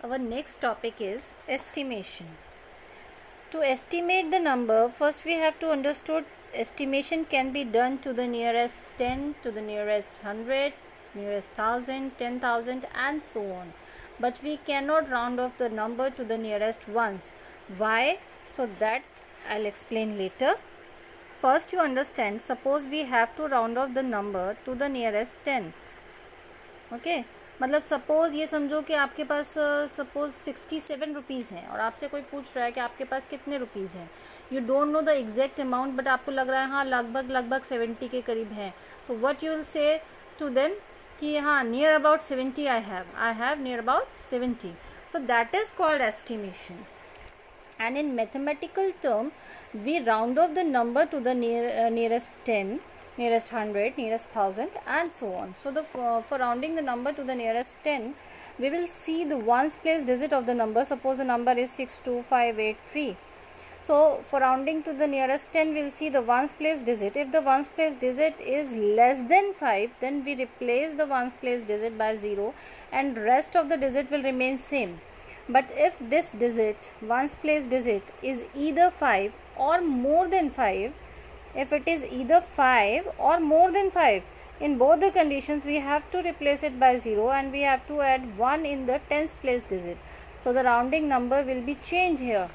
our next topic is estimation. To estimate the number, first we have to understand estimation can be done to the nearest 10, to the nearest 100, nearest 1000, 10,000 and so on. But we cannot round off the number to the nearest ones. Why? So that I'll explain later. First you understand, suppose we have to round off the number to the nearest 10. Okay मतलब suppose ये समझो कि आपके पास suppose 67 rupees हैं और आपसे कोई पूछ रहा है कि आपके पास कितने रुपीज़ हैं. You don't know the exact amount but आपको लग रहा है हाँ लगभग 70 के करीब हैं. तो what you will say to them कि हाँ near about 70 I have near about 70. So that is called estimation. And in mathematical term, we round off the number to the nearest 10, nearest 100, nearest 1000 and so on. So for rounding the number to the nearest 10, we will see the ones place digit of the number. Suppose the number is 62583. So for rounding to the nearest 10, we will see the ones place digit. If the ones place digit is less than 5, then we replace the ones place digit by 0 and rest of the digit will remain same. But if this digit, ones place digit, is either 5 or more than 5, if it is either 5 or more than 5, in both the conditions we have to replace it by 0 and we have to add 1 in the tens place digit. So the rounding number will be changed here.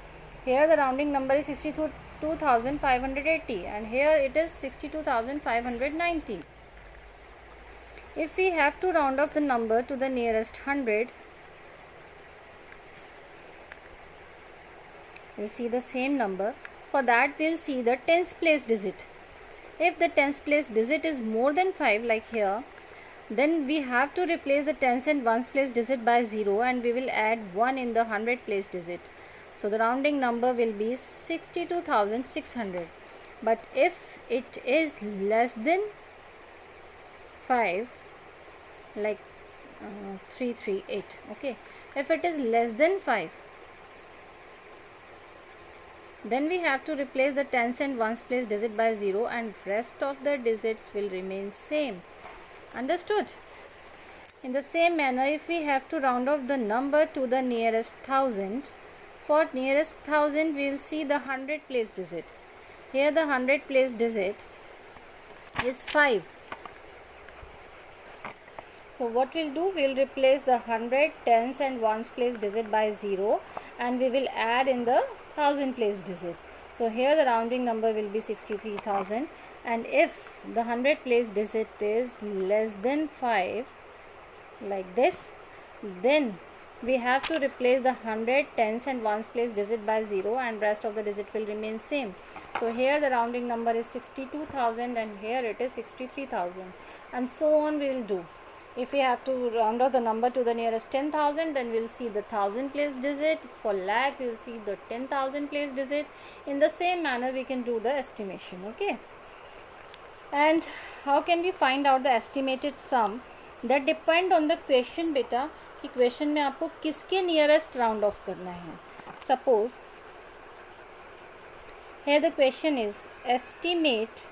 Here the rounding number is 62,580 and here it is 62,590. If we have to round off the number to the nearest 100, we'll see the same number. For that we'll see the tens place digit. If the tens place digit is more than 5 like here, then we have to replace the tens and ones place digit by 0 and we will add 1 in the 100 place digit. So the rounding number will be 62,600. But if it is less than 5, like 338, okay, if it is less than 5, then we have to replace the tens and ones place digit by 0 and rest of the digits will remain same. Understood? In the same manner, if we have to round off the number to the nearest 1000, for nearest 1000 we will see the 100 place digit. Here the 100 place digit is 5. So what we'll do, we'll replace the 100, tens and ones place digit by 0 and we will add in the 1000 place digit. So here the rounding number will be 63,000 and if the 100 place digit is less than 5 like this, then we have to replace the 100, tens and ones place digit by 0 and rest of the digit will remain same. So here the rounding number is 62,000 and here it is 63,000 and so on we will do. If we have to round off the number to the nearest 10,000, then we will see the 1000 place digit. For lakh, we will see the 10,000 place digit. In the same manner, we can do the estimation. Okay. And how can we find out the estimated sum? That depend on the question, beta. कि question में आपको किसके nearest round off करना है. Suppose here the question is estimate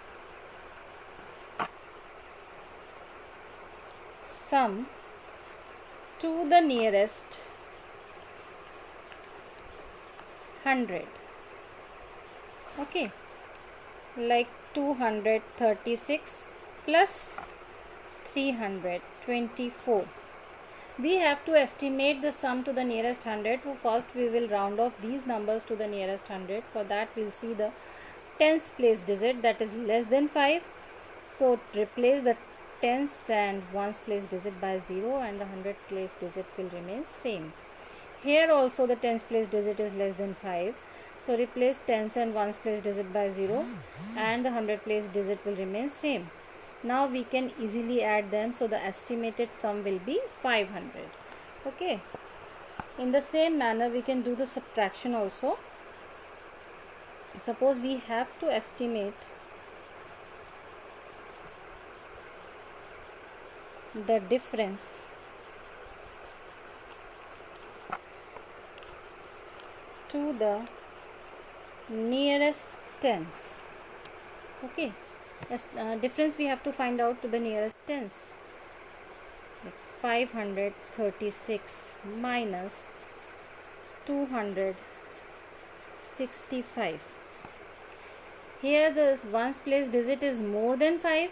sum to the nearest 100. Okay, like 236 plus 324. We have to estimate the sum to the nearest 100. So first we will round off these numbers to the nearest 100. For that we will see the tens place digit, that is less than 5. So replace the tens and ones place digit by 0 and the 100 place digit will remain same. Here also the tens place digit is less than 5. So replace tens and ones place digit by 0 and the 100 place digit will remain same. Now we can easily add them, so the estimated sum will be 500. Okay. In the same manner we can do the subtraction also. Suppose we have to estimate the difference to the nearest tens. Okay, difference we have to find out to the nearest tens. Like 536 minus 265. Here the ones place digit is more than 5,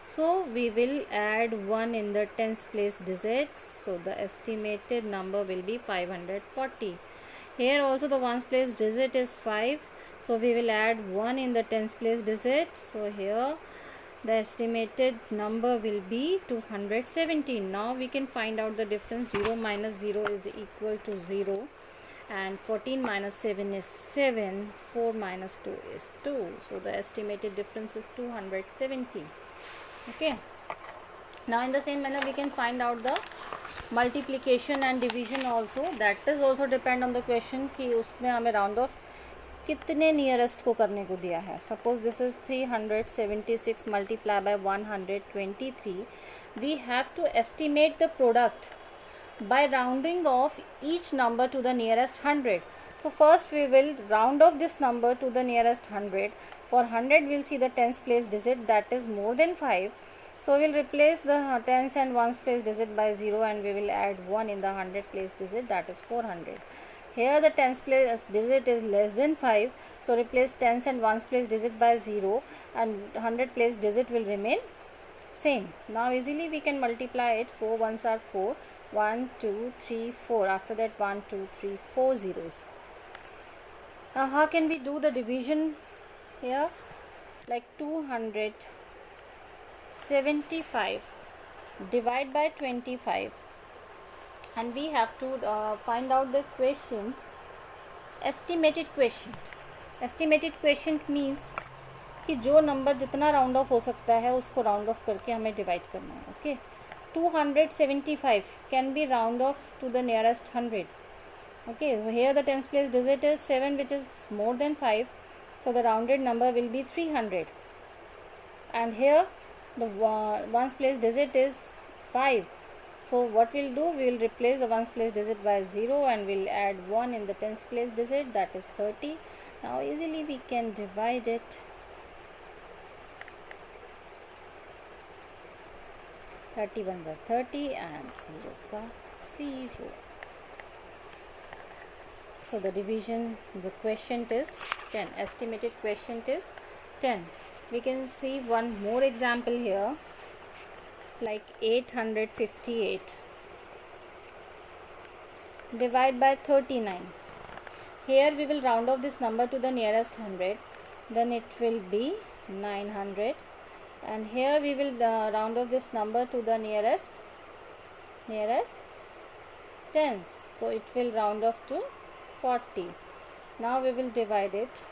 so we will add 1 in the tens place digit, so the estimated number will be 540. Here also the ones place digit is 5, so we will add 1 in the tens place digit, so here the estimated number will be 217. Now we can find out the difference. 0 minus 0 is equal to 0, and 14 minus 7 is 7, 4 minus 2 is 2, so the estimated difference is 270. Okay, now in the same manner we can find out the multiplication and division also. That is also depend on the question कि उसमें हमें round off कितने nearest को करने को दिया है. Suppose this is 376 multiply by 123. We have to estimate the product by rounding off each number to the nearest 100. So first we will round off this number to the nearest 100. For 100 we'll see the tens place digit, that is more than 5. So we'll replace the tens and ones place digit by 0, and we will add 1 in the 100 place digit, that is 400. Here the tens place digit is less than 5, so replace tens and ones place digit by 0, and 100 place digit will remain same. Now easily we can multiply it. 4 ones are 4, 1 2 3 4, after that 1 2 3 4 zeros. Now how can we do the division here? Like 275 divide by 25, and we have to find out the quotient, estimated quotient. Estimated quotient means कि जो number जितना round of हो सकता है उसको round of करके हमें divide करना है. Okay, 275 can be round off to the nearest 100. Okay, here the tens place digit is 7, which is more than 5, so the rounded number will be 300. And here the ones place digit is 5, so what we'll do, we will replace the ones place digit by 0, and we'll add 1 in the tens place digit, that is 30. Now easily we can divide it. 30 ones are 30 and 0 ka 0. So the division, the quotient is 10. Estimated quotient is 10. We can see one more example here, like 858 divide by 39. Here we will round off this number to the nearest 100, then it will be 900. And here we will round off this number to the nearest tens, so it will round off to 40. Now we will divide it.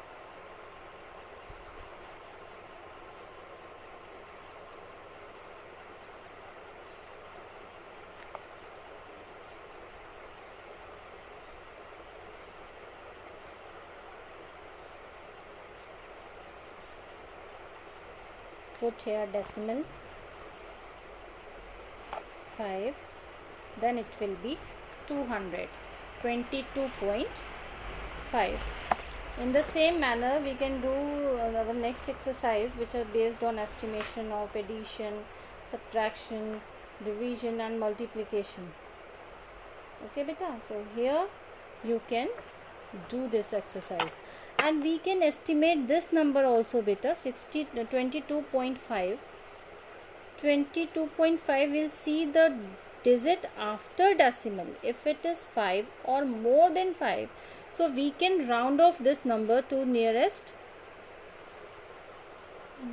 Put here decimal 5, then it will be 222.5. In the same manner we can do our next exercise, which are based on estimation of addition, subtraction, division and multiplication. Okay beta, so here you can do this exercise, and we can estimate this number also beta. 22.5. 22.5 will see the digit after decimal. If it is 5 or more than 5, so we can round off this number to nearest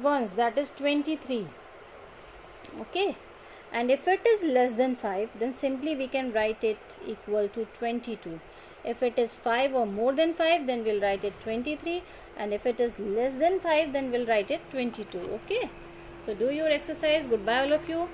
ones, that is 23. Okay, and if it is less than 5, then simply we can write it equal to 22. If it is 5 or more than 5, then we'll write it 23, and if it is less than 5, then we'll write it 22. Okay, so do your exercise. Goodbye all of you.